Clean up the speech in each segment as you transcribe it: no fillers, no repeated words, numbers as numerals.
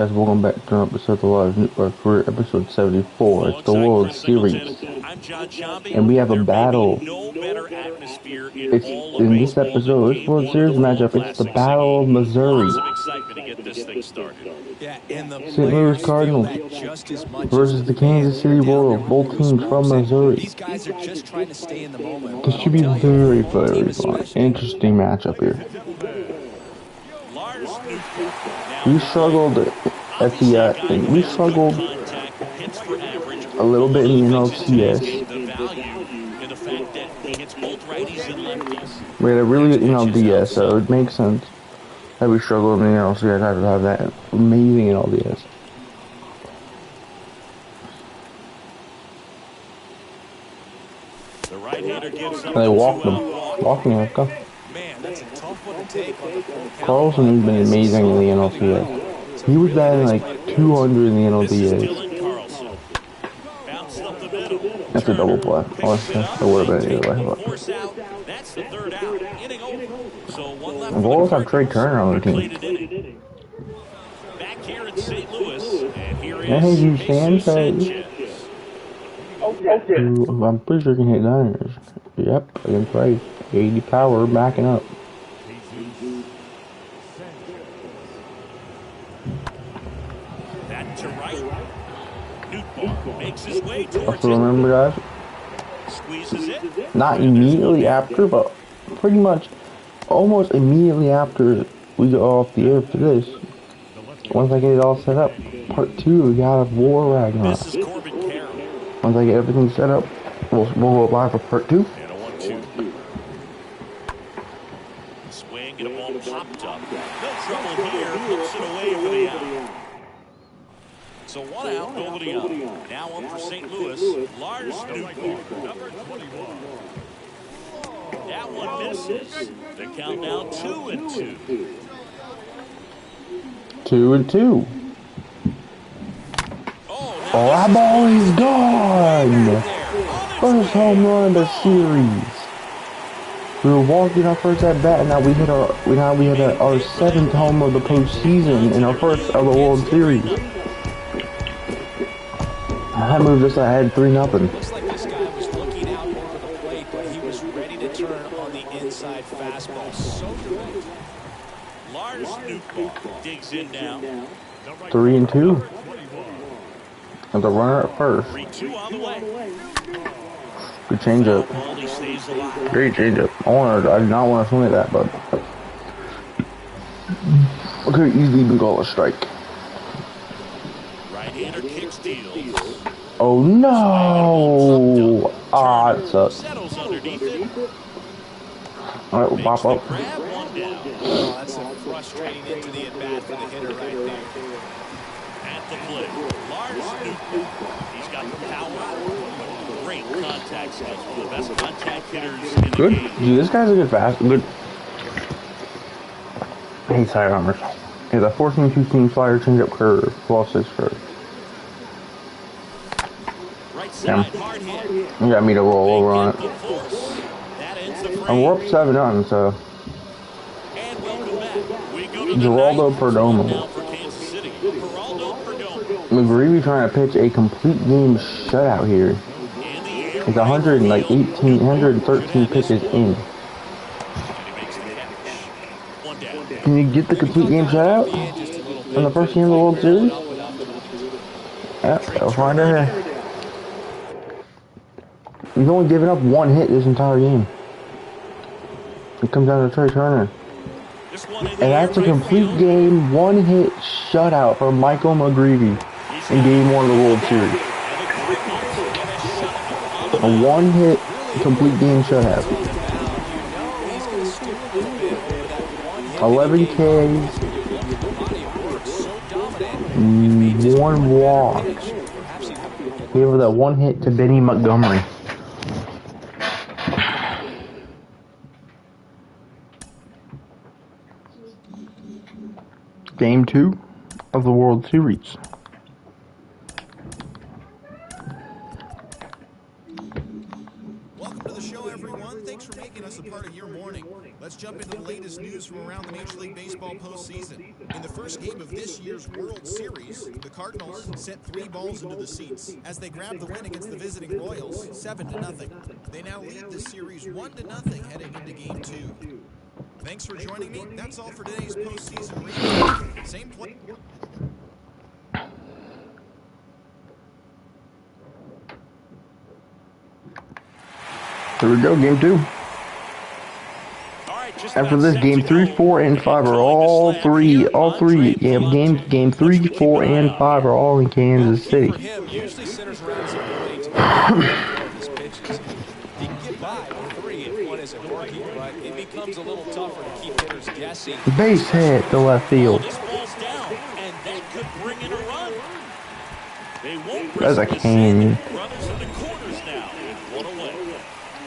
Guys, welcome back to an episode of the Lars Nootbaar Career, episode 74. It's the World Series. And we have a battle. It's in this episode, this World Series matchup, it's the Battle of Missouri. St. Louis Cardinals versus the Kansas City Royals, both teams from Missouri. This should be very, very fun. Interesting matchup here. We struggled at the we struggled a little bit in the NLCS. We had a really good NLDS, so it makes sense that we struggled in the NLCS after to have that amazing NLDS. And they walked them. Walking, let's go. Carlson has been amazing in the NLCS. He was batting like 200 in the NLDS. That's a double play. That would have been either way. The Royals have Trey Turner on their team. And you Sanchez. I'm pretty sure he can hit Niners. Yep, against Rice. 80 power backing up. That to right. Nootbaar makes his way towards Also remember, guys, squeezes it. not immediately after, but pretty much almost immediately after we go off the air for this. Once I get it all set up, part 2, we got a War Ragnarok. Once I get everything set up, we'll go live for part 2. And a 1-2. Swing and a ball popped up. No trouble here. Puts it away for the out. So 1 out, nobody out. Now up for St. Louis, Lars Nootbaar. Number 21. That one misses. The count now 2-2. 2-2. Oh, that ball is gone! First home run of the series. We were walking our first at bat, and now we hit our 7th home of the postseason and our first of the World Series. That moved us ahead 3-0. Looks like this guy was looking out over the plate, but he was ready to turn on the inside fastball. So good. Lars Nootbaar digs in now. 3-2. And the runner at first. 3-2 on the way. Good changeup. Great changeup. I did not want to swing at that, but I could easily even call a strike. Right-hander kick steals. Oh no! Ah, it sucks. Settles underneath it. Alright, we'll pop up. Grab one down. Oh, that's a frustrating into the at-bat for the hitter right there. At the plate, Lars Nootbaar. He's got the power. Great contact skills. One of the best contact hitters in the Good. game. Gee, this guy's a good good. Hey, side armors. He's a 14-2 slider changeup curve. Ball 6 curve. Right side, hard hit. You got me to roll over on it. That ends the frame. And we're up 7-0, so. And welcome back. We go to the Geraldo ninth. Perdomo. Now for Kansas City. Geraldo Perdomo. McGreevy trying to pitch a complete game shutout here. It's 113 pitches in. Can you get the complete game shutout from the first game of the World Series? Yep, we'll find out here. He's only given up 1 hit this entire game. It comes down to Trey Turner. And that's a complete game, 1 hit shutout for Michael McGreevy in Game 1 of the World Series. A 1 hit complete game shutout. 11 Ks, 1 walk. Gave that 1 hit to Benny Montgomery. Game 2 of the World Series. Welcome to the show, everyone. Thanks for making us a part of your morning. Let's jump into the latest news from around the Major League Baseball postseason. In the first game of this year's World Series, the Cardinals sent 3 balls into the seats as they grabbed the win against the visiting Royals, 7-0. They now lead the series 1-0 heading into Game 2. Thanks for joining me. That's all for today's postseason recap. Same play. Here we go, game 2. After this, game 3, 4, and 5 are all three games. Game 3, 4, and 5 are all in Kansas City. Usually centers around his ability to his pitches. He can get by with 3 if one isn't working, but it becomes a little tougher to keep hitters guessing. Base hit to left field. This ball's down, and that could bring in a run. They won't That's a canyon. Runners in the corners now. 1 away.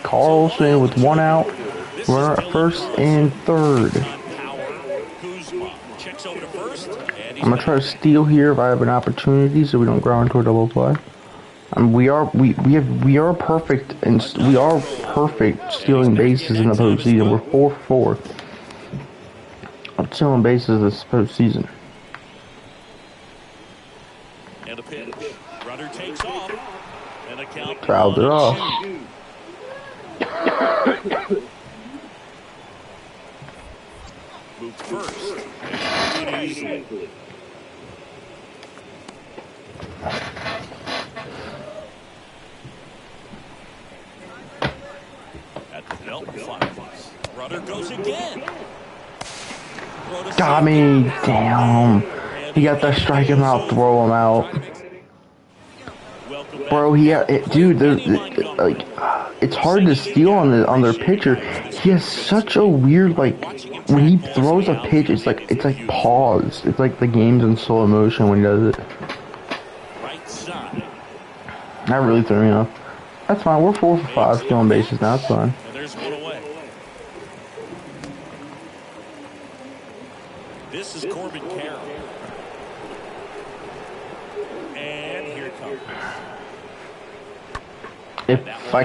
Carlson with 1 out. Runner at first and third. I'm gonna try to steal here if I have an opportunity, so we don't ground into a double play. We are perfect, and we are perfect stealing bases in the postseason. We're 4-4. I'm stealing bases this postseason. And a pitch. Runner takes off. And a count. Fouled it off. Moved first. Easily. At the belt, fires. Runner goes again. Got me. Damn. He got to strike him out, throw him out. Bro, dude, like, it's hard to steal on their pitcher. He has such a weird, like, when he throws a pitch, it's like paused. It's like the game's in slow motion when he does it. That really threw me off. That's fine. We're 4 for 5 stealing bases now. That's fine. There's 1 away. This is Corbin Carroll. And here comes. If I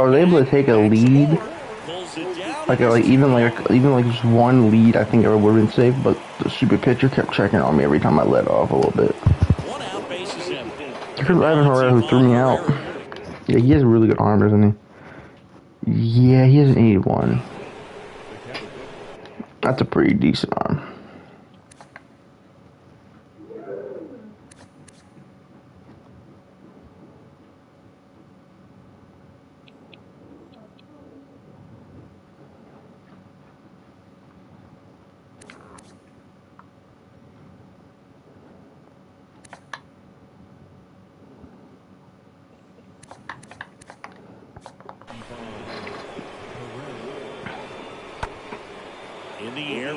was able to take a lead, even just 1 lead, I think I would have been safe. But the stupid pitcher kept checking on me every time I let off a little bit. Because Ivan Herrera, who threw me out. Yeah, he has a really good arm, doesn't he? Yeah, he has an 81. That's a pretty decent arm.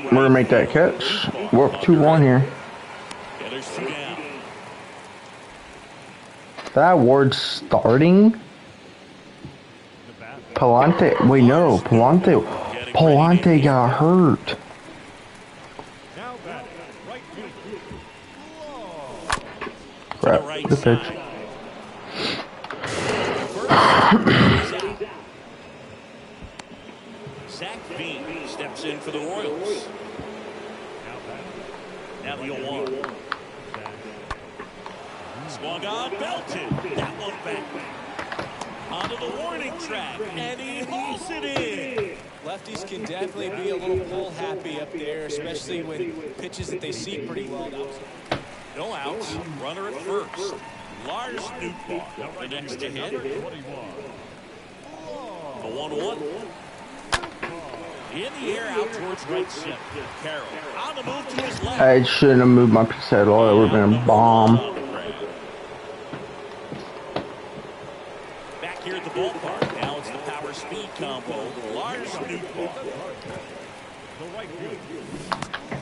We're gonna make that catch. We're up 2-1 here. That Ward's starting. Palante. Wait, no. Palante got hurt. Crap. Good pitch. Steps in for the Royals. Now the 0-1. Swung on, belted. That one back. Onto the warning track, and he hauls it in. Lefties can definitely be a little pull happy up there, especially when pitches that they see pretty well. No outs. Runner at first. Lars Nootbaar the next to hit. A 1-1. In the air, out towards right center. Carroll on the move to his left. I shouldn't have moved my piece at all. That would have been a bomb. Back here at the ballpark. Now it's the power speed combo. Lars Nootbaar.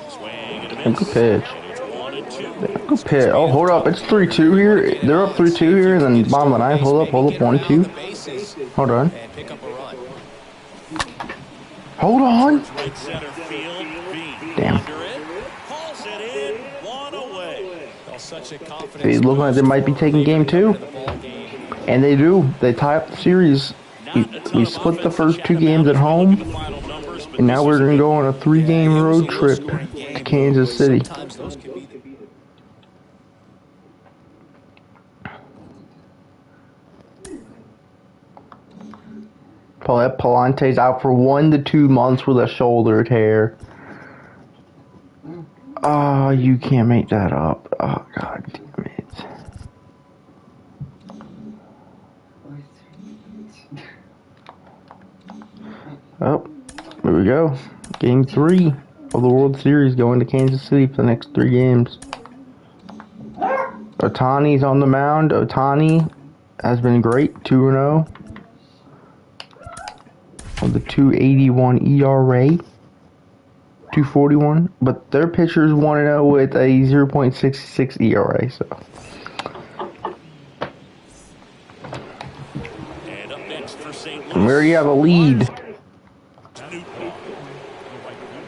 Swing and a miss. Good pitch. It's 1-2. Good pitch. Oh, hold up. It's 3-2 here. They're up 3-2 here. And then bottom of the ninth. Hold up. 1-2. Hold on. Hold on. Damn. They look like they might be taking game 2. And they do. They tie up the series. we split the first 2 games at home, and now we're going to go on a 3-game road trip to Kansas City. Paulette Palante's out for 1 to 2 months with a shoulder tear. Oh, you can't make that up. Oh, God damn it. Oh, there we go. Game 3 of the World Series going to Kansas City for the next 3 games. Ohtani's on the mound. Ohtani has been great, 2-0. With the 2.81 ERA, 2.41. But their pitcher's 1-0 with a 0.66 ERA. So. And up next for St. Louis. And we already have a lead.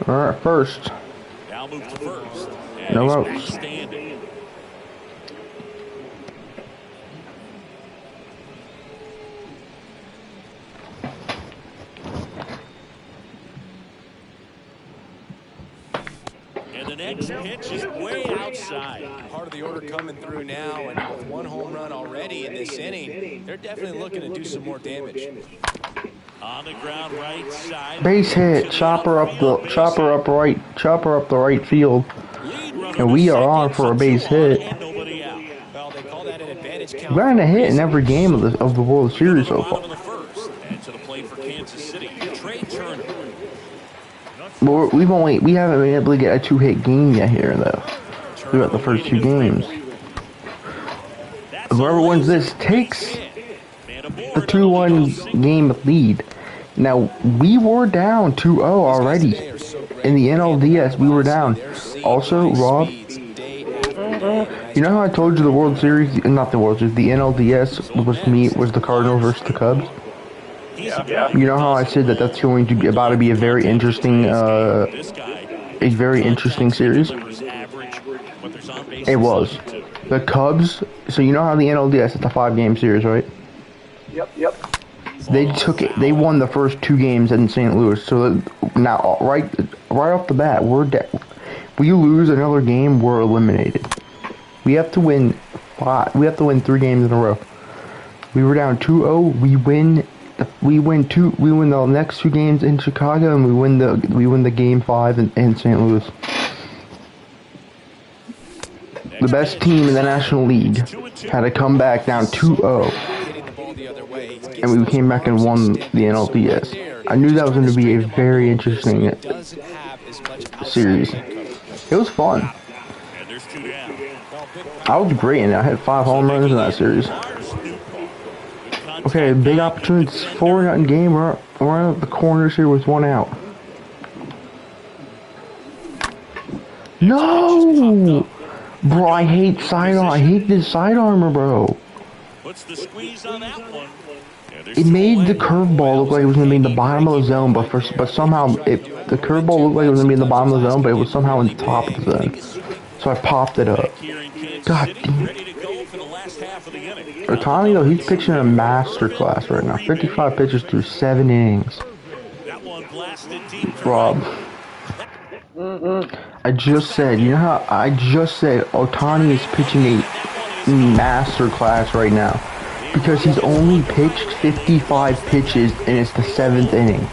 All right, first. Now move to first. And No he's outs. back standing. And the next pitch is way outside. Part of the order coming through now, and with 1 home run already in this inning, they're definitely looking to do some more damage. On the ground, right side. Base hit. Chopper up the right field. And we are on for a base hit. Well, they call that an advantage count. We've gotten a hit in every game of the World Series so far. And to the plate for Kansas City, Trey Turner. But we haven't been able to get a 2-hit game yet here though. Throughout the first 2 games. Whoever wins this takes the 2-1 game lead. Now we were down 2-0 already in the NLDS. We were down. Also, Rob, you know how I told you the World Series, not the World Series, the NLDS was the Cardinals versus the Cubs. Yeah. You know how I said that that's going to be about to be a very interesting series. It was. The Cubs. So you know how the NLDS is a 5-game series, right? Yep. They won the first 2 games in St. Louis. So now, right off the bat, we're dead. We lose another game, we're eliminated. We have to win 5. We have to win 3 games in a row. We were down 2-0. We win the next 2 games in Chicago, and we win the game 5 in St. Louis. The best team in the National League had to come back down 2-0, and we came back and won the NLDS. I knew that was going to be a very interesting series. It was fun. I was great, and I had 5 home runs in that series. Okay, big opportunity. 4-0 game. We're at the corners here with 1 out. No! Bro, I hate sidearm. I hate this side armor, bro. Puts the squeeze on that one. It made the curveball look like it was gonna be in the bottom of the zone, but somehow the curveball looked like it was gonna be in the bottom of the zone, but it was somehow in the top of the zone. So I popped it up. God damn. Ohtani though, he's pitching a master class right now. 55 pitches through 7 innings. Rob. I just said Ohtani is pitching a master class right now because he's only pitched 55 pitches and it's the 7th inning.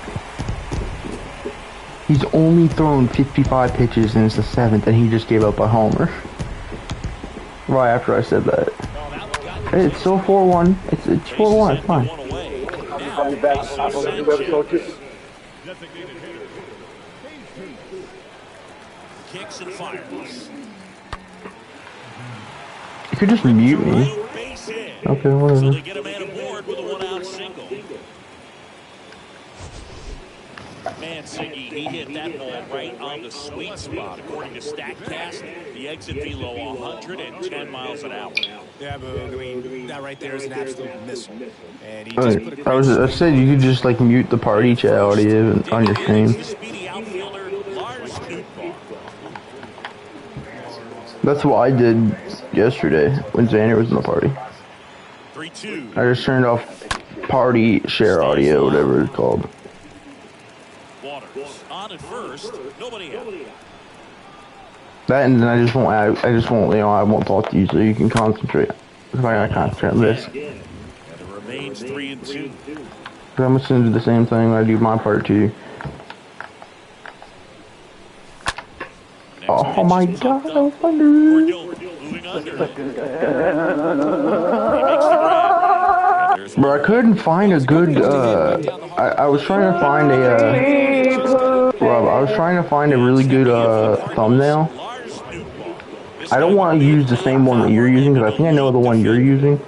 He's only thrown 55 pitches and it's the 7th, and he just gave up a homer right after I said that. It's still 4-1. It's 4-1. It's fine. Kicks and fires. You could just mute me. Okay, whatever. So they get a man aboard with a 1-out single. Man, Siggy, he hit that ball right on the sweet spot. According to StatCast, the exit velo 110 miles an hour. Yeah, but I mean, that right there is an absolute missile. And he just put a I said you could just like mute the party chat audio on your stream. Speedy outfielder Lars Nootbaar. That's what I did yesterday when Xander was in the party. 3-2. I just turned off party share audio, whatever it's called. Waters on at first, nobody out. That, and then I just won't, I won't talk to you, so you can concentrate. If I gotta concentrate on this. And it remains 3-2. I'm just gonna do the same thing when I do my part too. Oh my god, I was under. Moving under. Bro, I couldn't find a good, I was trying to find a, Rob, I was trying to find a really good, thumbnail. I don't want to use the same one that you're using, because I think I know the one you're using.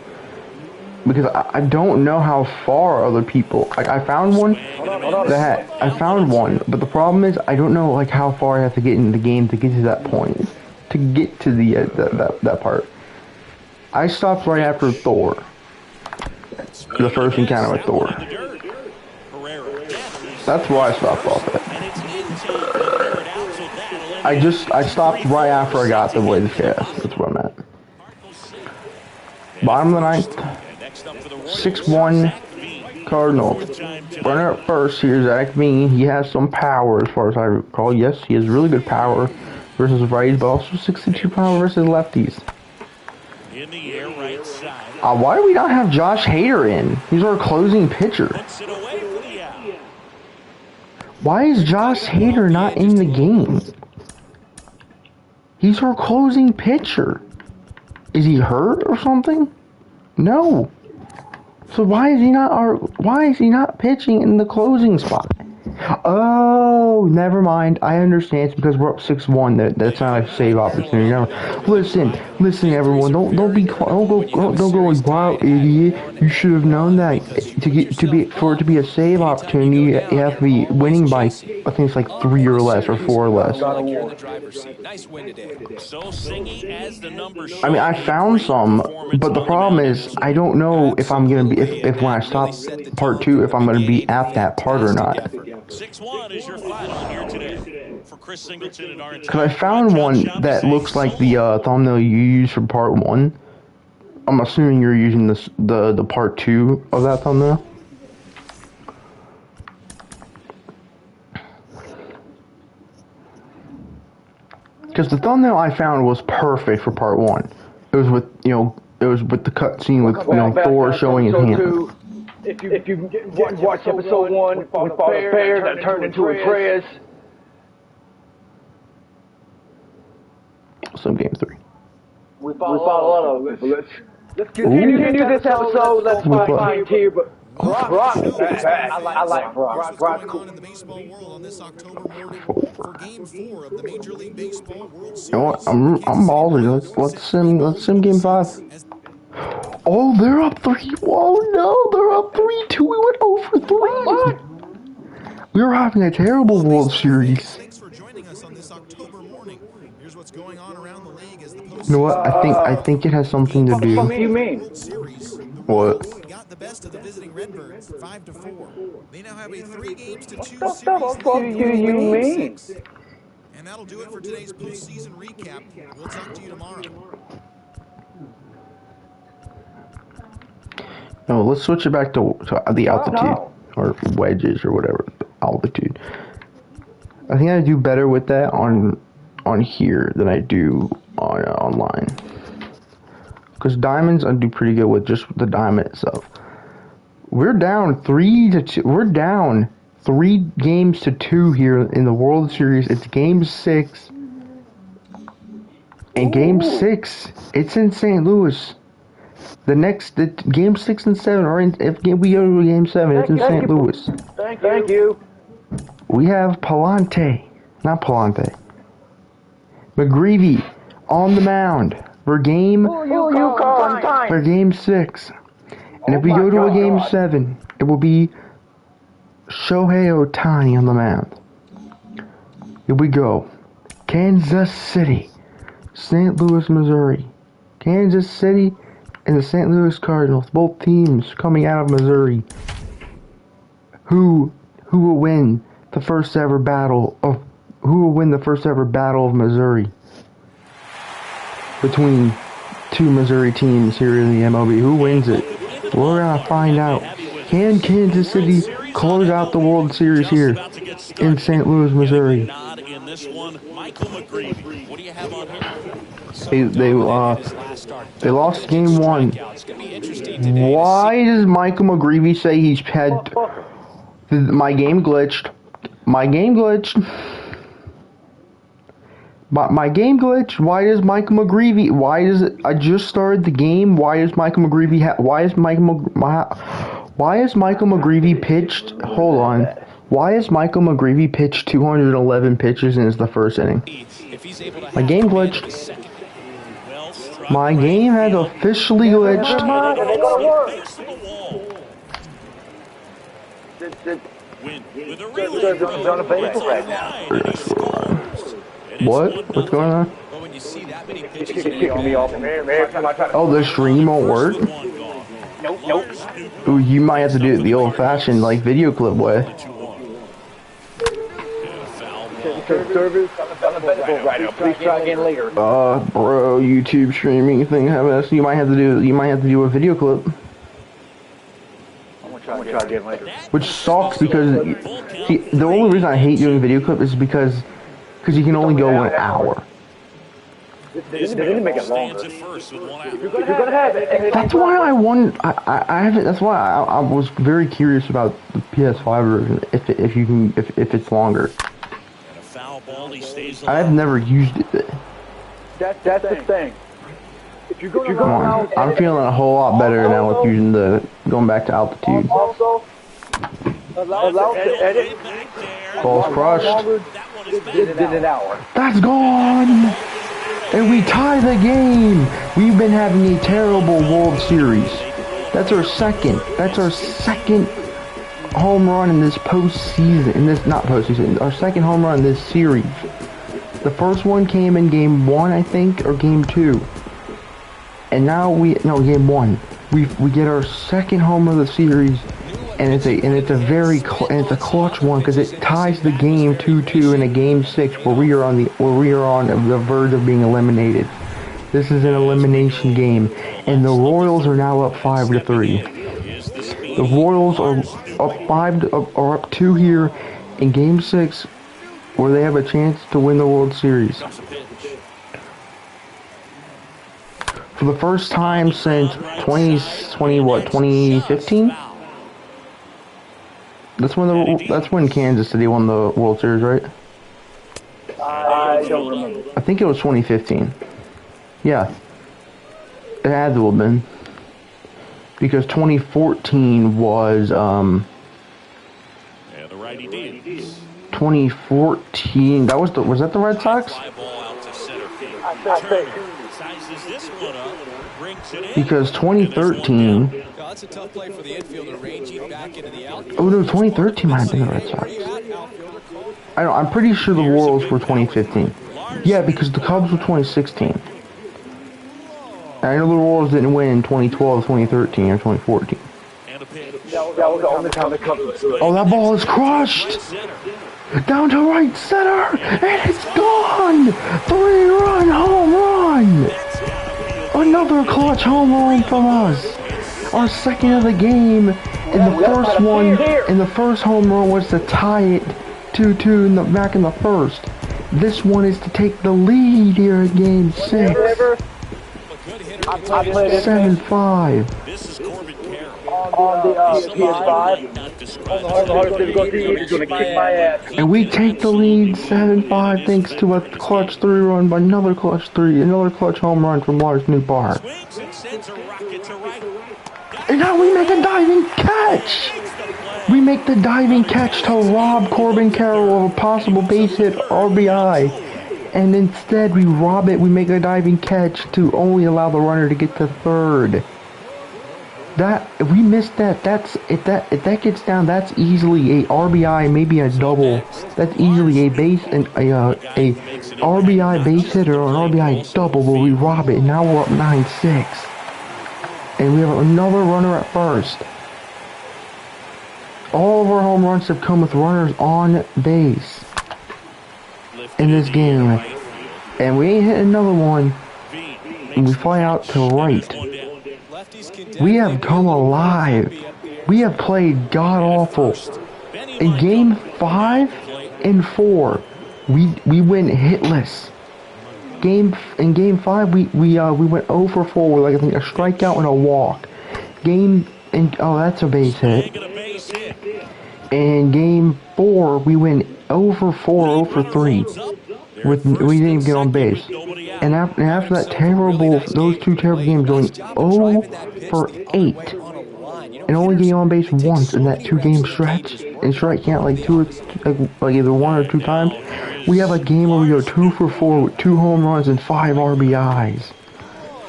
Because I don't know how far other people, like, I found one, but the problem is, I don't know, like, how far I have to get in the game to get to that point. To get to the, that part. I stopped right after Thor. The first encounter with Thor. That's why I stopped off at. I stopped right after I got the Blade Cast. That's where I'm at. Bottom of the ninth. 6-1 Cardinals. Runner up first, here's Zach Bean. He has some power as far as I recall. Yes, he has really good power versus righties, but also 62 power versus lefties. In the air, right side. Why do we not have Josh Hader in? He's our closing pitcher. Why is Josh Hader not in the game? He's our closing pitcher. Is he hurt or something? No. So why is he not pitching in the closing spot? Oh, never mind. I understand. It's because we're up 6-1. That's not a save opportunity. No. Listen, everyone. Don't go like, wow, idiot. You should have known that for it to be a save opportunity, you have to be winning by, I think it's like 3 or less or 4 or less. I mean, I found some, but the problem is I don't know if I'm gonna be if when I stop part 2 if I'm gonna be at that part or not. 6-1 is your final here today for Chris Singleton and our entire. Because I found one that looks like the thumbnail you used for part 1. I'm assuming you're using the part 2 of that thumbnail. Because the thumbnail I found was perfect for part 1. It was with the cutscene with Thor showing his hand. If you watch episode 1, we fought a bear that turned into a Trez. Some game 3. We fought a lot of them. Let's continue this episode. Let's find here, but Brock is bad. I like Brock. Brock's cool. In the baseball world on this October morning for Game 4 of the Major League Baseball World Series. You know what? I'm ballsy. Let's sim game 5. Oh, they're up 3. Oh no, they're up 3-2. We went 0 for 3. What? We were having a terrible World Series. Thanks for joining us on this October morning. Here's what's going on around the league as the You know what? I think it has something to do. What do you mean? What? Got the best of the visiting Redbirds 5-4. They now have a 3-2 series. What the fuck do you mean? And that'll do it for today's postseason recap. We'll talk to you tomorrow. No, let's switch it back to the altitude or wedges or whatever altitude. I think I do better with that on here than I do on online. Because diamonds I do pretty good with just the diamond itself. We're down 3-2. We're down 3 games to 2 here in the World Series. It's Game 6. And Game 6, it's in St. Louis. The Game 6 and 7 are in. If we go to Game 7, it's in St. Louis. Thank you. We have McGreevy on the mound for Game 6. And if we go to a Game 7, it will be Shohei Ohtani on the mound. Here we go. Kansas City, St. Louis, Missouri. Kansas City and the St. Louis Cardinals, both teams coming out of Missouri. Who will win the first ever battle of Missouri between 2 Missouri teams here in the MLB? Who wins it? We're gonna find out Can Kansas City close out the World Series here in St. Louis, Missouri? Nod in this one. Michael McGreevy, what do you have on him? They lost game 1. Why does Michael McGreevy say he's had... My game glitched. My game glitched. My game glitched. Why does Michael McGreevy... Why does it... I just started the game. Why is Michael McGreevy... Why is Michael McGreevy pitched... Hold on. Why is Michael McGreevy pitched 211 pitches and it's the first inning? My game glitched. My game has officially glitched. What? What's going on? Oh, the stream won't work? Nope. Ooh, you might have to do it the old-fashioned, like, video clip way. Please try again later. Bro, YouTube streaming thing having you might have to do a video clip. I'm gonna try again later. Which sucks because see, the only reason I hate doing video clip is because you can only go an hour. They didn't make it longer. You're gonna have it. That's why I won. I haven't. That's why I was very curious about the PS5 version. If it's longer. I've never used it. That's the thing. If you're going Come on, I'm feeling a whole lot better now with using going back to altitude. Also, allow to edit. Ball's crushed. Did an hour. That's gone. And we tie the game. We've been having a terrible World Series. That's our second home run in this postseason. Not postseason. Our second home run in this series. The first one came in game 1, I think, or game 2. And now game 1. We get our second home run of the series, and it's a clutch one because it ties the game 2-2 in a game 6 where we are on the verge of being eliminated. This is an elimination game, and the Royals are now up 5-3. The Royals are up 2 here in game 6. Where they have a chance to win the World Series. For the first time since 2015? That's when Kansas City won the World Series, right? I don't remember. I think it was 2015. Yeah. It had to have been. Because 2014 was, the righty deals. 2014. Was that the Red Sox? Because 2013. Oh no, 2013 might have been the Red Sox. I'm pretty sure the Royals were 2015. Yeah, because the Cubs were 2016. And I know the Royals didn't win in 2012, 2013, or 2014. That was the only time the Cubs was good. Oh, that ball is crushed! Down to right center, and it's gone! 3-run home run! Another clutch home run from us. Our second of the game, and the first home run was to tie it 2-2 back in the first. This one is to take the lead here in game 6. 7-5. On the PS5. He's gonna kick my ass. And we take the lead 7-5 thanks to a clutch 3-run by another clutch home run from Lars Nootbaar. And now we make a diving catch! We make the diving catch to rob Corbin Carroll of a possible base hit RBI. And instead we rob it, we make a diving catch to only allow the runner to get to third. If we missed that, if that gets down, that's easily a RBI, maybe a double. That's easily a RBI base hit or an RBI double where we rob it. And now we're up 9-6, and we have another runner at first. All of our home runs have come with runners on base in this game, and we ain't hit another one. And we fly out to right. We have come alive. We have played god-awful. In Game 5 and 4, we went hitless. In Game 5, we went 0 for 4 with, like, I think, a strikeout and a walk. Oh, that's a base hit. In Game 4, we went 0 for 4, 0 for 3. We didn't even get on base. And after that those two terrible games, going 0 for 8, and only getting on base once in that 2-game stretch, and striking out like either 1 or 2 times, we have a game where we go 2 for 4 with 2 home runs and 5 RBIs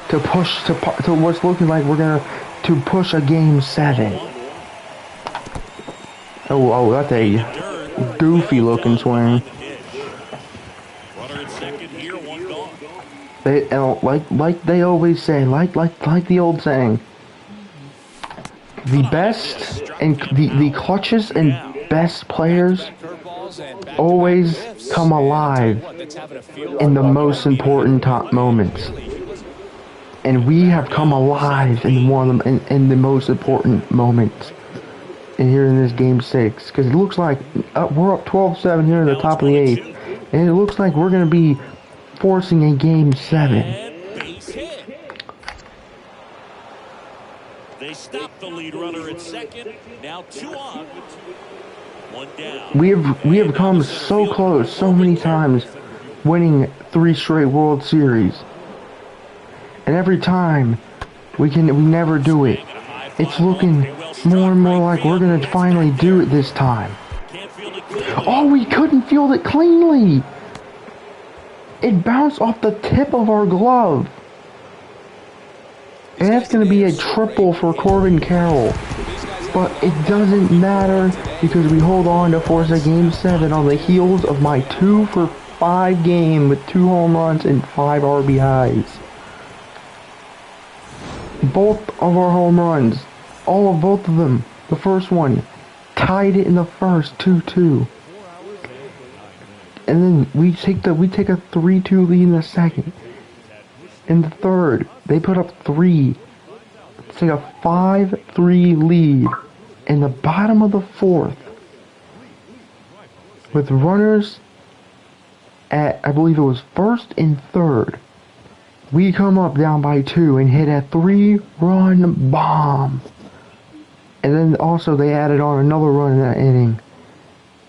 to push to what's looking like we're gonna push a Game 7. Oh, that's a goofy looking swing. They like they always say, like the old saying, the best and the clutchest and best players always come alive in the most important moments. And we have come alive in one of them in the most important moments. And here in this Game 6, because it looks like we're up 12-7 here in the top of the 8th, and it looks like we're going to be forcing a Game 7. They stopped the lead runner at second. Now 2 on, 1 down. We have come so close so many times, winning 3 straight World Series, and every time we never do it. It's looking more and more like we're gonna finally do it this time. Oh, we couldn't field it cleanly. It bounced off the tip of our glove. And that's going to be a triple for Corbin Carroll. But it doesn't matter because we hold on to force a Game 7 on the heels of my 2 for 5 game with 2 home runs and 5 RBIs. Both of our home runs, both of them, the first one, tied it in the first, 2-2. And then we take a 3-2 lead in the second. In the third, they put up 3. It's like a 5-3 lead in the bottom of the 4th. With runners at, I believe it was first and third. We come up down by 2 and hit a 3-run bomb. And then also they added on another run in that inning.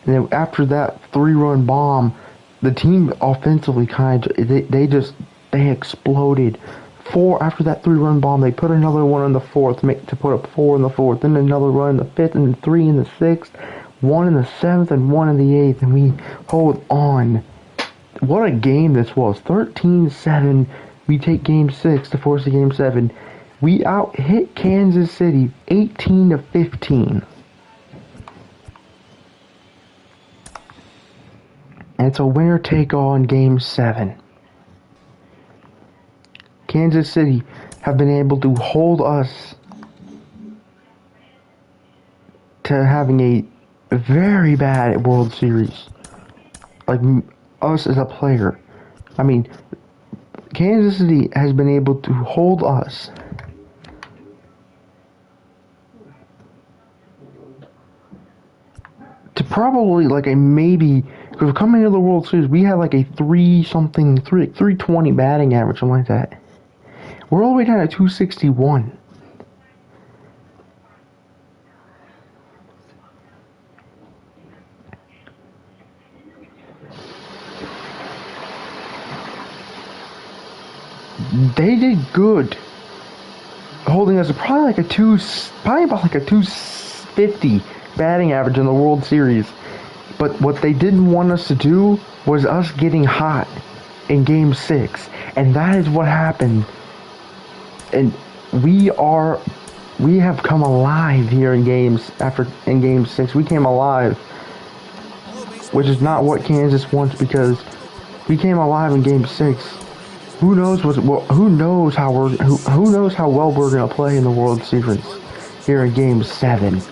And then after that 3-run bomb, the team offensively they exploded. After that 3-run bomb, they put another one in the 4th to put up 4 in the 4th, then another run in the 5th, and 3 in the 6th, 1 in the 7th, and 1 in the 8th, and we hold on. What a game this was. 13-7. We take Game 6 to force a Game 7. We out-hit Kansas City 18-15. And it's a winner-take-all in Game 7. Kansas City have been able to hold us to having a very bad World Series. Like, us as a player. I mean, Kansas City has been able to hold us to probably like a maybe, because coming into the World Series, we had like a 320 batting average, something like that. We're all the way down at 261. They did good, holding us probably about like a 250 batting average in the World Series. But what they didn't want us to do was us getting hot in Game 6, and that is what happened. And we have come alive here in Game 6. We came alive, which is not what Kansas wants, because we came alive in Game 6. Who knows how well we're gonna play in the World Series here in Game 7.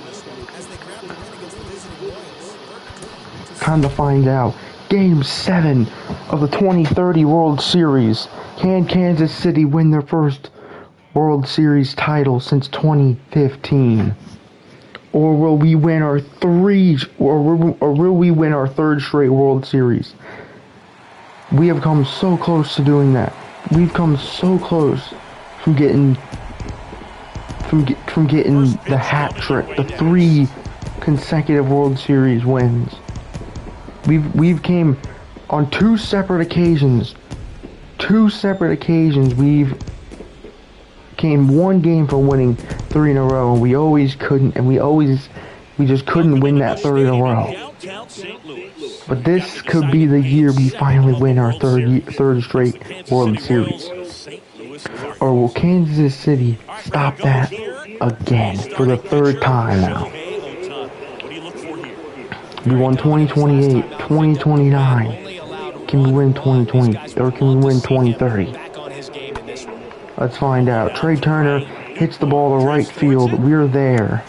Time to find out. Game 7 of the 2030 World Series. Can Kansas City win their first World Series title since 2015? Or will we win our will we win our third straight World Series? We have come so close to doing that. We've come so close from getting the hat trick, the 3 consecutive World Series wins. We've came on 2 separate occasions. 2 separate occasions we've came 1 game from winning 3 in a row, and we always couldn't, and we just couldn't win that 3rd in a row. But this could be the year we finally win our third straight World Series. Or will Kansas City stop that again for the 3rd time now? We won 2028, 2029. Can we win 2020, or can we win 2030? Let's find out. Trey Turner hits the ball to right field. We're there.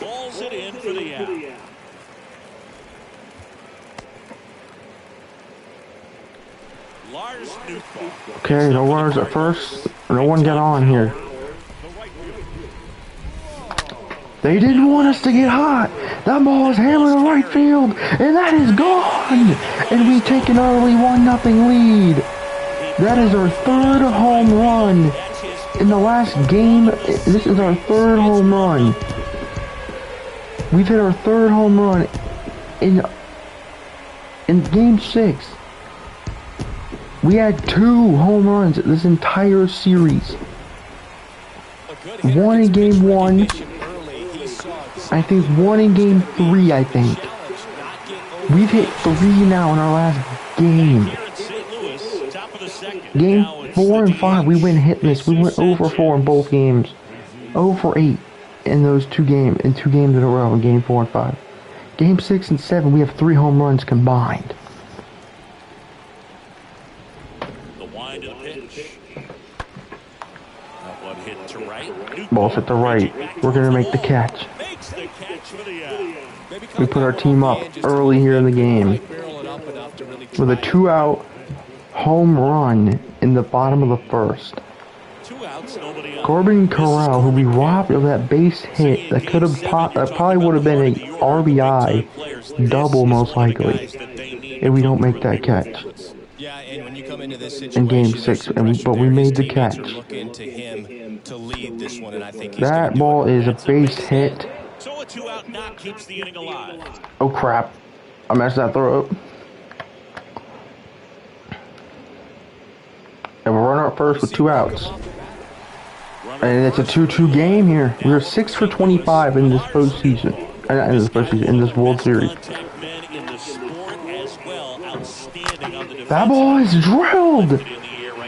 Okay, no runners at first. No one got on here. They didn't want us to get hot. That ball is hammered to right field, and that is gone. And we take an early 1-0 lead. That is our 3rd home run in the last game. This is our 3rd home run. We've hit our 3rd home run in Game 6. We had 2 home runs this entire series. 1 in Game 1. I think 1 in Game 3, I think. We've hit 3 now in our last game. Game 4 and 5, we went hitless. We went 0 for 4 in both games. 0 for 8 in those 2 games, in 2 games in a row in Game 4 and 5. Game 6 and 7, we have 3 home runs combined. The wind of the pitch. That one hit to right. Ball's at the right. We're going to make the catch. We put our team up early here in the game with a 2-out home run in the bottom of the 1st. Corbin Carroll, who we robbed of that base hit that could have probably would have been an RBI double most likely if we don't make that catch in Game 6. But we made the catch. That ball is a base hit. So a 2-out knock keeps the inning alive. Oh crap. I messed that throw up. And we're running up first with 2 outs. And it's a 2-2 game here. We're 6 for 25 in this postseason. In this World Series. That ball is drilled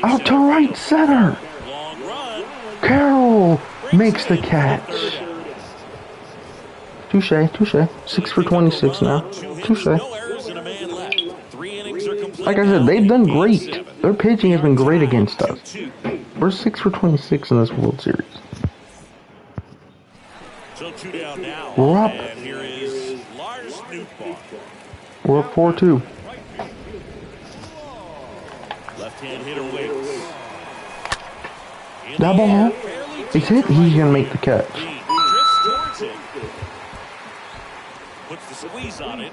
out to right center. Carroll makes the catch. Touche. 6 for 26 now. Touche. Like I said, they've done great. Their pitching has been great against us. We're 6 for 26 in this World Series. So 2 down now. We're up. And here is Lars Nootbaar. We're up 4-2. Left-hand hitter waits. That ball is hit. He's gonna make the catch. Drifts towards it. Puts the squeeze on it,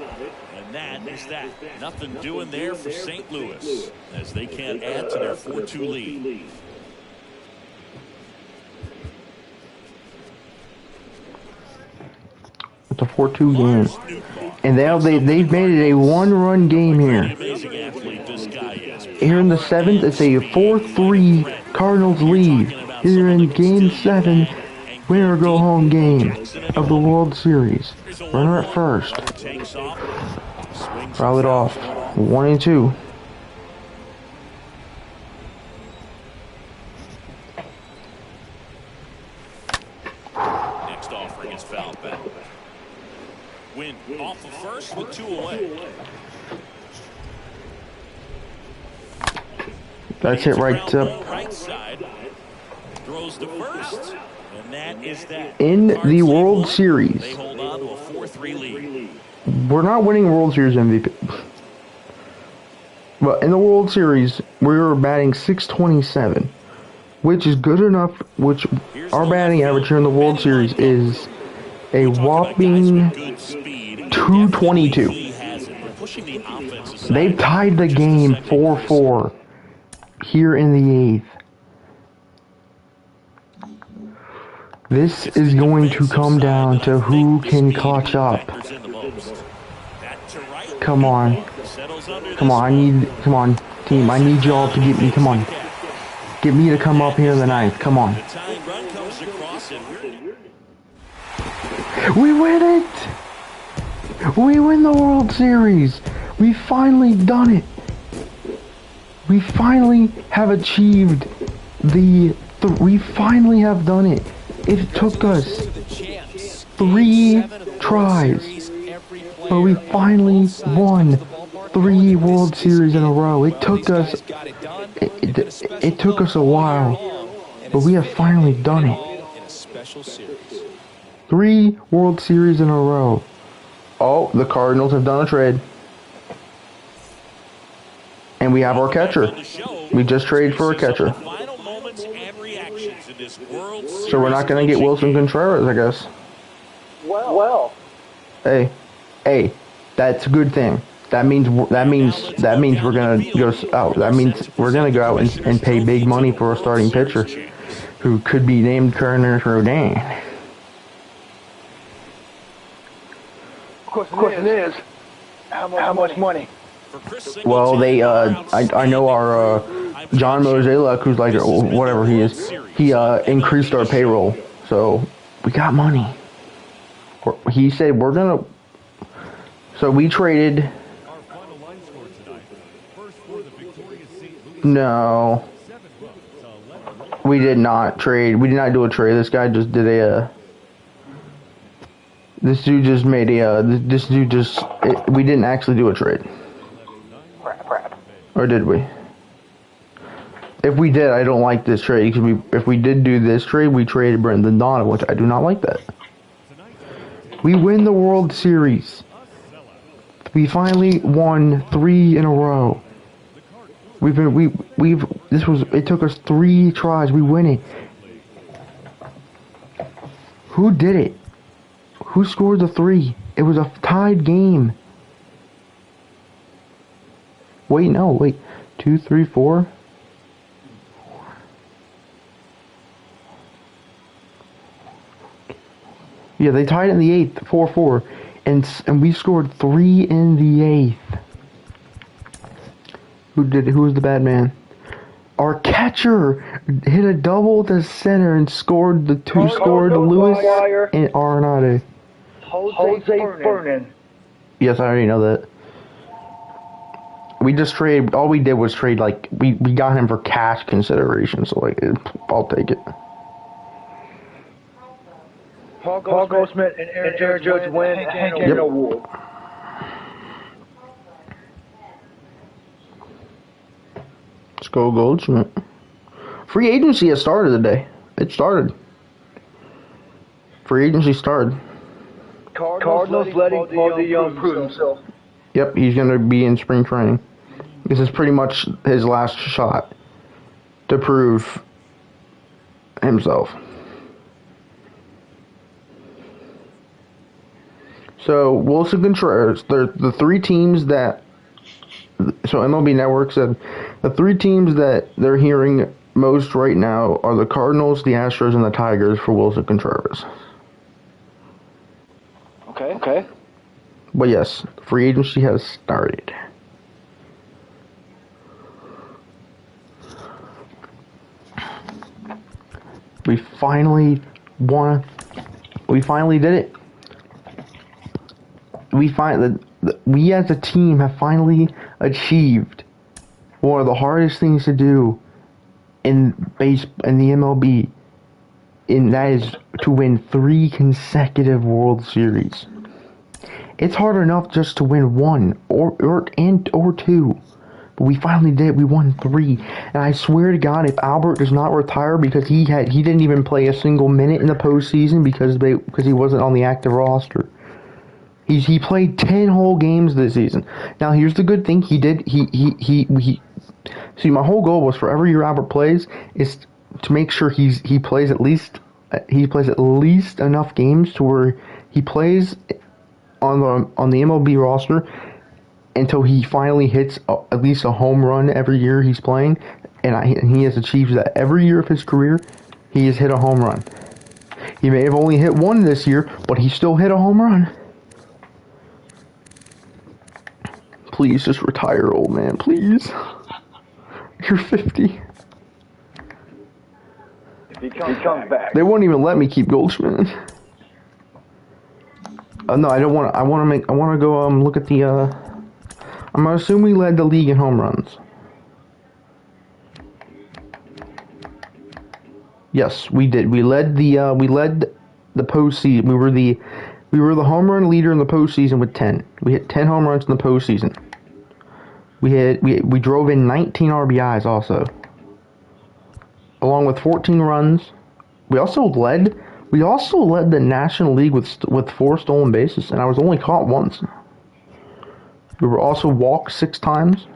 and that is that. Nothing doing there for St. Louis as they can't add to their 4-2 lead. It's a 4-2 game. And they've made it a 1-run game here. Here in the 7th, it's a 4-3 Cardinals lead. Here in Game 7, winner go home game of the World Series. Runner at first. Foul it off. 1-2. Next offering is foul back. Win off the first with 2 away. That's it right up. Right side. Throws to first. And that is that. In the World Series. They hold on to a 4-3 lead. We're not winning World Series MVP. But in the World Series, we were batting .627, which is good enough. Which our batting average here in the World Series is A We're talking about guys whopping with good speed. 222. He has it. We're pushing the offense aside. They've tied the game 4-4 here in the 8th. This is going to come down to who can clutch up. Come on. Come on, come on, team, I need y'all to get me, come on. Get me to come up here in the 9th, come on. We win it! We win the World Series! We finally done it! We finally have achieved we finally have done it. It took us 3 tries, but we finally won 3 World Series in a row. It took us, it took us a while, but we have finally done it. 3 World Series in a row. Oh, the Cardinals have done a trade. And we have our catcher. We just traded for a catcher. So we're not going to get Wilson Contreras, I guess. Well. Hey, that's a good thing. That means we're gonna go out. That means we're gonna go out and pay big money for a starting pitcher, who could be named Carlos Rodin. Question is, how much money? Well, they I know our John Mozeliak, who's like whatever he is, he increased our payroll, so we got money. He said we're gonna. So we traded. No, we did not trade. We did not do a trade. This guy just did a. This dude just made a. This dude just. We didn't actually do a trade. Crap. Or did we? If we did, I don't like this trade because if we did do this trade, we traded Brendan Donovan, which I do not like that. We win the World Series. We finally won 3 in a row. It took us 3 tries. We win it. Who did it? Who scored the 3? It was a tied game. Wait. 2, 3, 4. Yeah, they tied in the 8th, 4-4, and we scored 3 in the 8th. Who was the bad man? Our catcher hit a double to center and scored scored Lewis and Arenado. Jose Fernan. Yes, I already know that. We just traded. All we did was trade. Like we got him for cash consideration. So like, I'll take it. Paul Goldschmidt and Aaron Judge win Hank Award. Let's go Goldschmidt. Free agency has started today. It started. Free agency started. Cardinals letting Paul Young prove himself. Yep, he's going to be in spring training. This is pretty much his last shot to prove himself. So, Wilson Contreras, the 3 teams that... So, MLB Network said the 3 teams that they're hearing most right now are the Cardinals, the Astros, and the Tigers for Wilson Contreras. Okay. But yes, free agency has started. We finally won. We finally did it. We as a team have finally achieved one of the hardest things to do in the MLB, and that is to win 3 consecutive World Series. It's hard enough just to win 1 or 2. But we finally did. We won 3. And I swear to God, if Albert does not retire because he didn't even play a single minute in the postseason because he wasn't on the active roster. He played 10 whole games this season. Now here's the good thing. See, my whole goal was for every year Albert plays is to make sure he plays at least enough games to where He plays on the MLB roster until he finally hits at least a home run every year he's playing, and he has achieved that every year of his career. He has hit a home run. He may have only hit one this year, but he still hit a home run. Please just retire, old man. Please. You're 50. If he comes back. They won't even let me keep Goldschmidt. No, I don't want to. I want to go look at the. I'm gonna assume we led the league in home runs. Yes, we did. We led the postseason. We were the home run leader in the postseason with 10. We hit 10 home runs in the postseason. We drove in 19 RBIs also, along with 14 runs. We also led the National League with 4 stolen bases, and I was only caught once. We were also walked 6 times.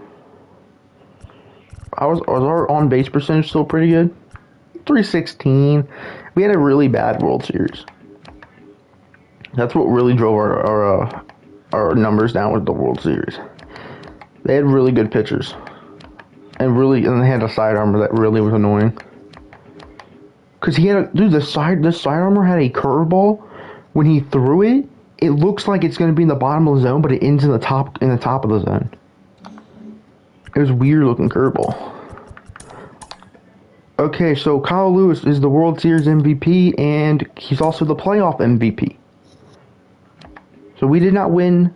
Was our on base percentage still pretty good? 316. We had a really bad World Series. That's what really drove our numbers down with the World Series. They had really good pitchers, and they had a sidearmer that really was annoying. Cause this sidearmer had a curveball. When he threw it, it looks like it's gonna be in the bottom of the zone, but it ends in the top of the zone. It was a weird looking curveball. Okay, so Kyle Lewis is the World Series MVP, and he's also the playoff MVP. So we did not win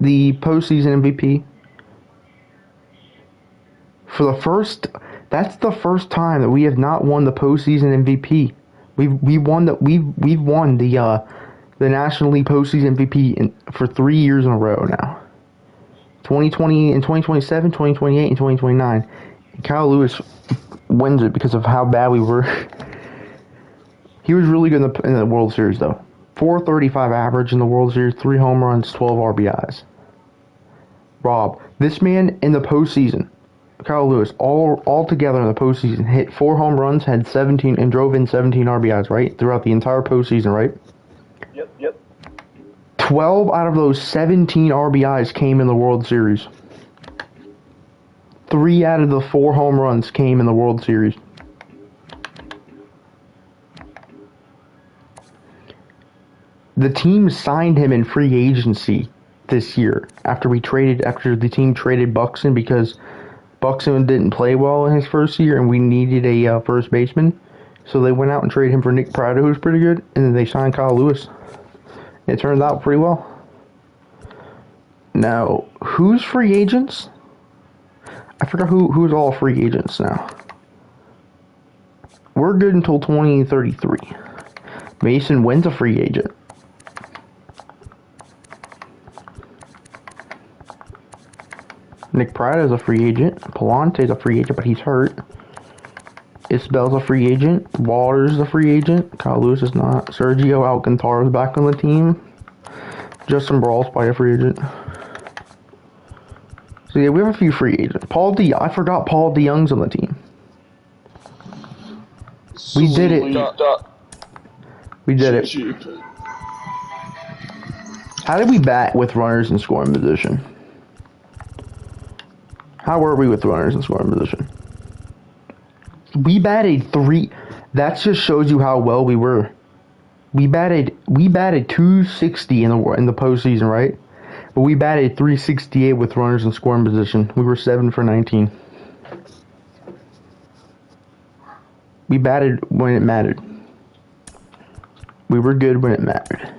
the postseason MVP. That's the first time that we have not won the postseason MVP. We've won the National League postseason MVP for 3 years in a row now. 2020 and 2027, 2028, and 2029. Kyle Lewis wins it because of how bad we were. He was really good in the World Series though. 435 average in the World Series, 3 home runs, 12 RBIs. Rob, this man in the postseason, Kyle Lewis, all together in the postseason, hit 4 home runs, had 17, and drove in 17 RBIs, right? Throughout the entire postseason, right? Yep. 12 out of those 17 RBIs came in the World Series. 3 out of the 4 home runs came in the World Series. The team signed him in free agency this year after the team traded Buxton because Buxton didn't play well in his first year and we needed a first baseman. So they went out and traded him for Nick Prado, who's pretty good, and then they signed Kyle Lewis. It turned out pretty well. Now, who's free agents? I forgot who's all free agents now. We're good until 2033. Mason Wynn's a free agent. Nick Prado's a free agent. Palante's a free agent, but he's hurt. Isbell's a free agent. Walter's a free agent. Kyle Lewis is not. Sergio Alcantara's back on the team. Justin Brawl's probably a free agent. So yeah, we have a few free agents. I forgot Paul DeYoung's on the team. We did it. We did it. How did we bat with runners in scoring position? How were we with runners in scoring position? We batted 3. That just shows you how well we were. We batted 260 in the postseason, right? But we batted 368 with runners in scoring position. We were 7 for 19. We batted when it mattered. We were good when it mattered. –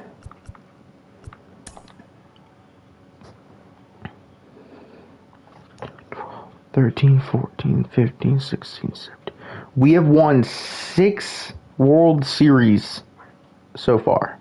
13, 14, 15, 16, 17. We have won 6 World Series so far.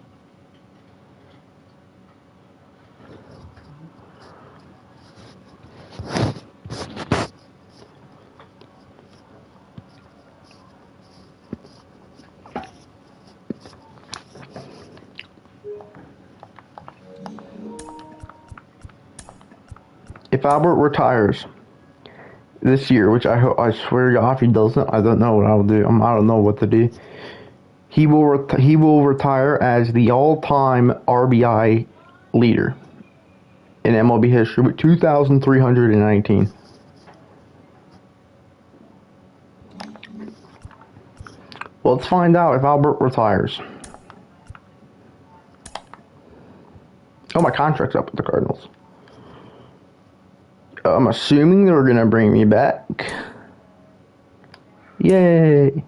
If Albert retires this year, which I swear to God, if he doesn't, I don't know what I will do. I don't know what to do. he will retire as the all-time RBI leader in MLB history with 2,319. Let's find out if Albert retires. Oh, my contract's up with the Cardinals. I'm assuming they're going to bring me back. Yay.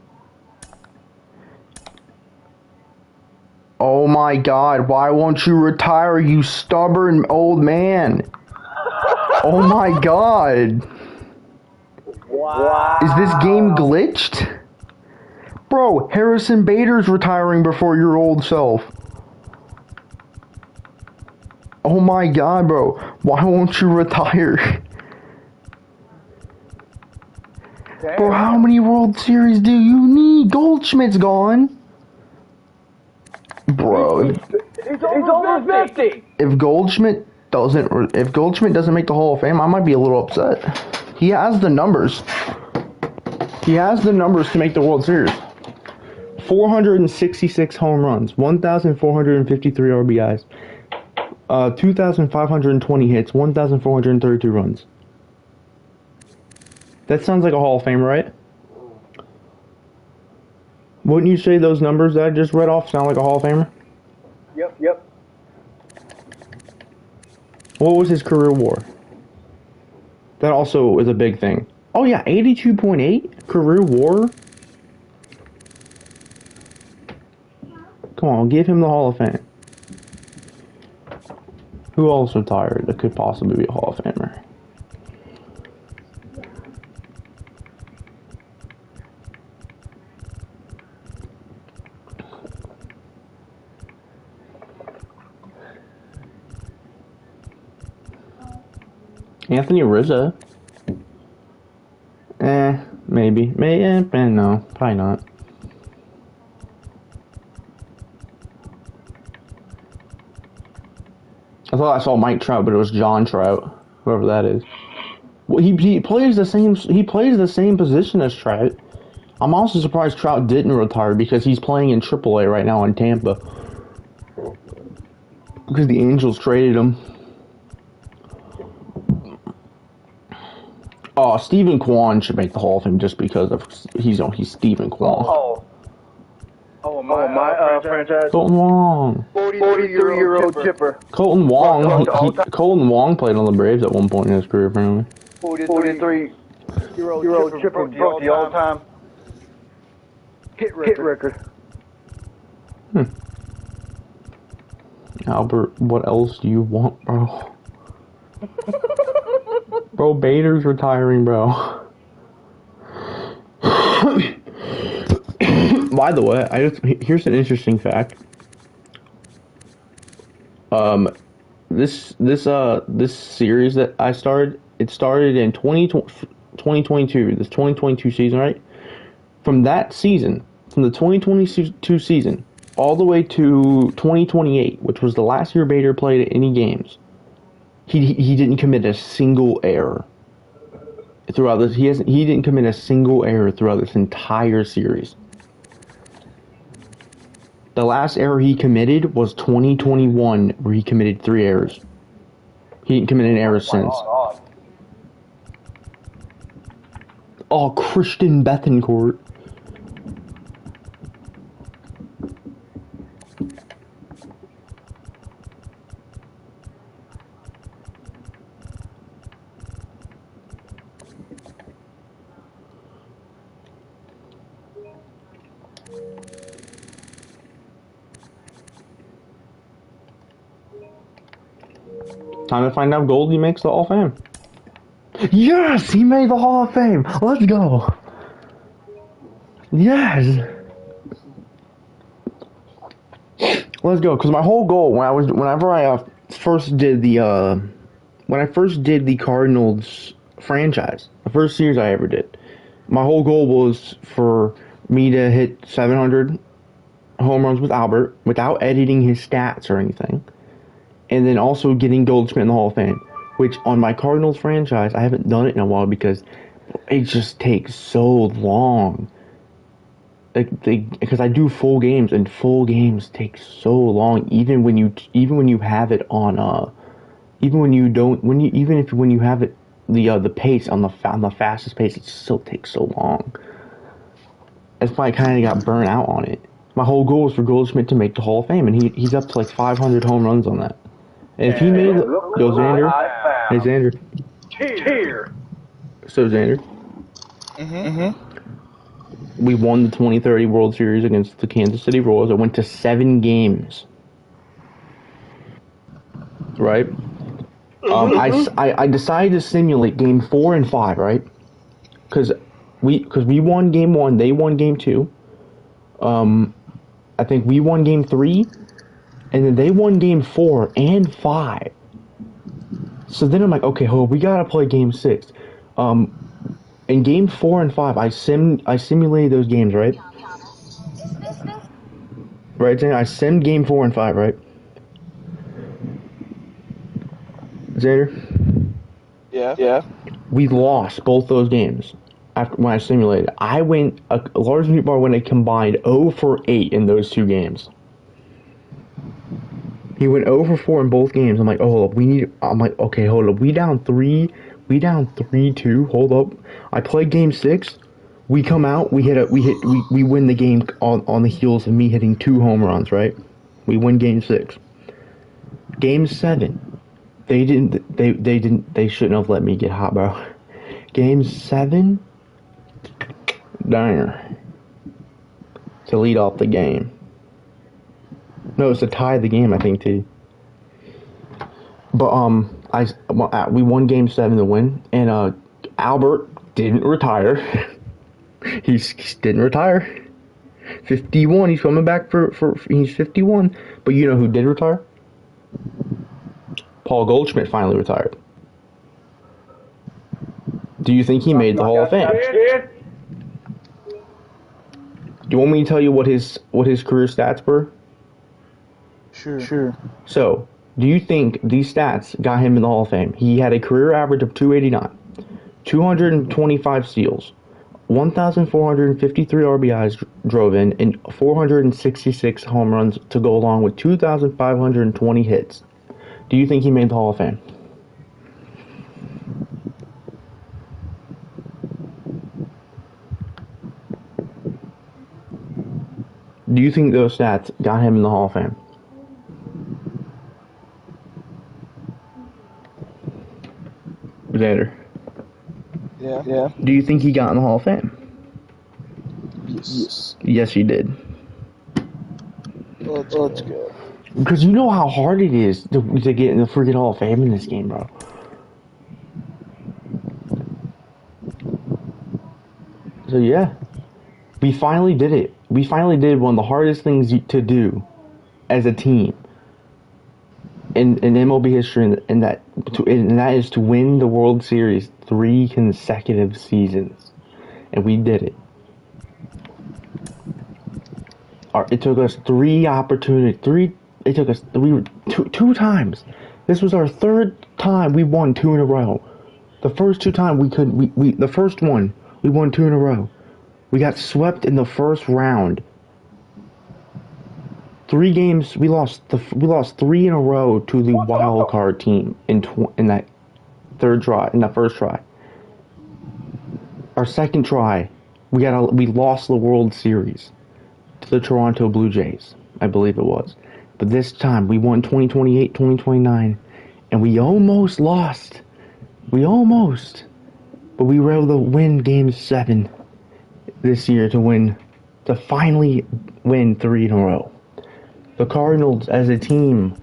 Oh my God, why won't you retire, you stubborn old man? Oh my God. Wow. Is this game glitched? Bro, Harrison Bader's retiring before your old self. Oh my God, bro. Why won't you retire? Damn. Bro, how many World Series do you need? Goldschmidt's gone. Bro, He's over 50. if Goldschmidt doesn't make the Hall of Fame, I might be a little upset. He has the numbers. He has the numbers to make the World Series. 466 home runs, 1,453 RBIs, 2,520 hits, 1,432 runs. That sounds like a Hall of Fame, right? Wouldn't you say those numbers that I just read off sound like a Hall of Famer? Yep. What was his career WAR? That also is a big thing. Oh yeah, 82.8 career WAR. Come on, give him the Hall of Fame. Who else retired that could possibly be a Hall of Famer? Anthony Rizzo. Maybe. No, probably not. I thought I saw Mike Trout, but it was John Trout, whoever that is. Well, he plays the same position as Trout. I'm also surprised Trout didn't retire because he's playing in AAA right now in Tampa. Because the Angels traded him. Oh, Stephen Kwan should make the Hall of Fame just because of he's Stephen Kwan. My franchise. Colton Wong. 43-year-old chipper. Colton Wong played on the Braves at one point in his career, apparently. 43-year-old chipper broke the all-time hit record. Albert, what else do you want, bro? Bro, Bader's retiring, bro. By the way, here's an interesting fact. This series that I started, it started in 2022, this 2022 season, right? From that season, from the 2022 season, all the way to 2028, which was the last year Bader played at any games, he didn't commit a single error throughout this. He didn't commit a single error throughout this entire series. The last error he committed was 2021, where he committed 3 errors. He didn't commit an error since. Oh, Christian Bethancourt. Time to find out Goldie makes the Hall of Fame. Yes! He made the Hall of Fame! Let's go! Yes! Let's go, because my whole goal, whenever I first did the Cardinals franchise, the first series I ever did, my whole goal was for me to hit 700 home runs with Albert without editing his stats or anything. And then also getting Goldschmidt in the Hall of Fame, which on my Cardinals franchise, I haven't done it in a while because it just takes so long. because I do full games, and full games take so long. Even when you have it on even when you don't when you have it the pace on the fastest pace, it still takes so long. That's why I kind of got burnt out on it. My whole goal is for Goldschmidt to make the Hall of Fame, and he's up to like 500 home runs on that. And if he made it, go Xander. Hey Xander. Here. So Xander. We won the 2030 World Series against the Kansas City Royals. I went to 7 games. Right? I decided to simulate game 4 and 5, right? Because we won game 1, they won game 2. I think we won game 3, and then they won game 4 and 5. So then I'm like, okay, we gotta play game 6. In game 4 and 5, I simulated those games, right? Right, Xander? I simmed game 4 and 5, right? Xander? Yeah. We lost both those games after when I simulated. Lars Nootbaar went a combined 0 for 8 in those 2 games. He went 0 for 4 in both games. I'm like, okay, hold up. We down 3-2. Hold up. I played game 6. We come out. We win the game on the heels of me hitting 2 home runs. Right? We win game 6. Game 7. They shouldn't have let me get hot, bro. Game 7. Diner. To lead off the game. No, it's to tie the game, I think, too. But we won game 7 to win, and Albert didn't retire. he didn't retire. 51. He's coming back for he's 51. But you know who did retire? Paul Goldschmidt finally retired. Do you think he made the Hall of Fame? Do you want me to tell you what his career stats were? Sure. So, do you think these stats got him in the Hall of Fame? He had a career average of 289, 225 steals, 1,453 RBIs drove in, and 466 home runs to go along with 2,520 hits. Do you think he made the Hall of Fame? Do you think those stats got him in the Hall of Fame? Xander. Yeah. Do you think he got in the Hall of Fame? Yes. Yes, he did. Let's go. Because you know how hard it is to get in the freaking Hall of Fame in this game, bro. So yeah, we finally did it. We finally did one of the hardest things to do as a team in MLB history, and that is to win the World Series 3 consecutive seasons, and we did it. It took us 3 opportunities. It took us two times. This was our 3rd time we won 2 in a row. The first 2 times the first one we won 2 in a row. We got swept in the first round. 3 games we lost 3 in a row to the wild card team in that first try. Our second try, we lost the World Series to the Toronto Blue Jays, I believe it was. But this time, we won 2028, 2029, and we almost lost. But we were able to win Game 7 this year to finally win 3 in a row. The Cardinals, as a team,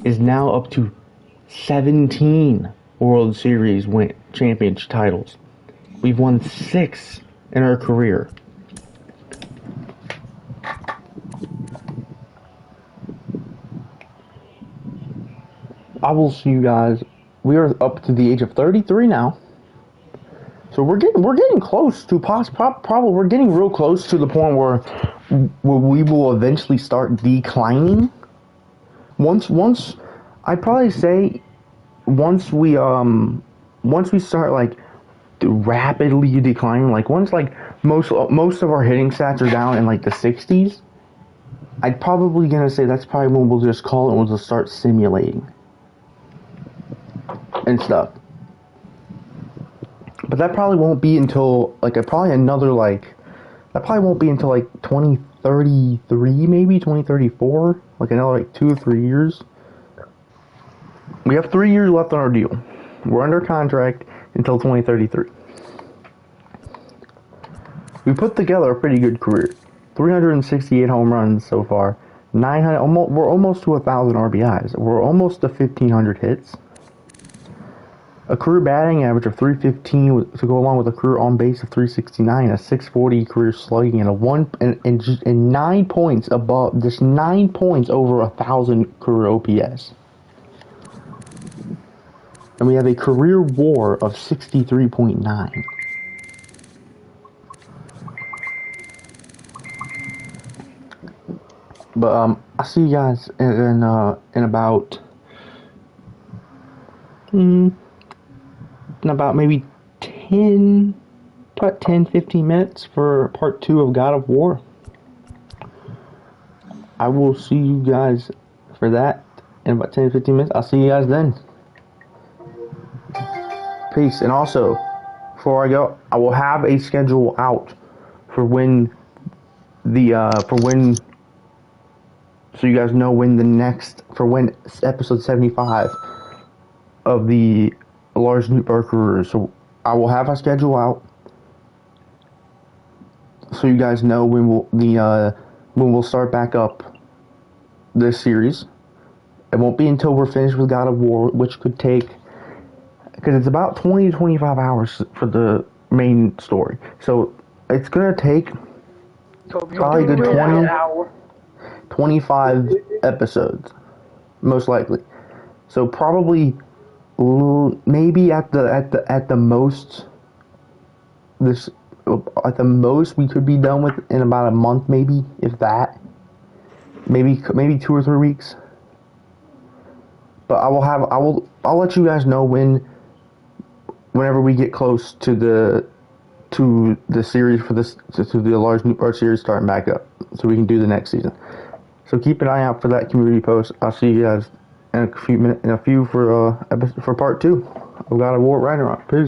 is now up to 17 World Series championship titles. We've won 6 in our career. I will see you guys. We are up to the age of 33 now, so we're getting close to probably we're getting real close to the point where we will eventually start declining. Once I'd probably say once we start like rapidly declining, like once like most of our hitting stats are down in like the 60s. I'd probably gonna say that's probably when we'll just call it and we'll just start simulating and stuff. But that probably won't be until like that probably won't be until like 2033, maybe 2034, like another like 2 or 3 years. We have 3 years left on our deal. We're under contract until 2033. We put together a pretty good career. 368 home runs so far. 900. We're almost to 1,000 RBIs. We're almost to 1,500 hits. A career batting average of 315 to go along with a career on base of 369, a 640 career slugging, and 9 points above, just 9 points over 1,000 career OPS. And we have a career WAR of 63.9. But I'll see you guys in about maybe 10, 15 minutes for part 2 of God of War. I will see you guys for that in about 10, 15 minutes. I'll see you guys then. Peace. And also, before I go, I will have a schedule out for when so you guys know when when episode 75 of the Lars Nootbaar career. So I will have a schedule out so you guys know when we'll start back up this series. It won't be until we're finished with God of War, which could take, because it's about 20 to 25 hours for the main story. So it's gonna take probably a good 25 episodes, most likely. So probably maybe at the most we could be done with in about a month, maybe, if that. Maybe 2 or 3 weeks. But I'll let you guys know whenever we get close to the series for this, to the Lars Nootbaar series starting back up, so we can do the next season. So keep an eye out for that community post. I'll see you guys in a few for part 2 of God of War Ragnarok. Peace.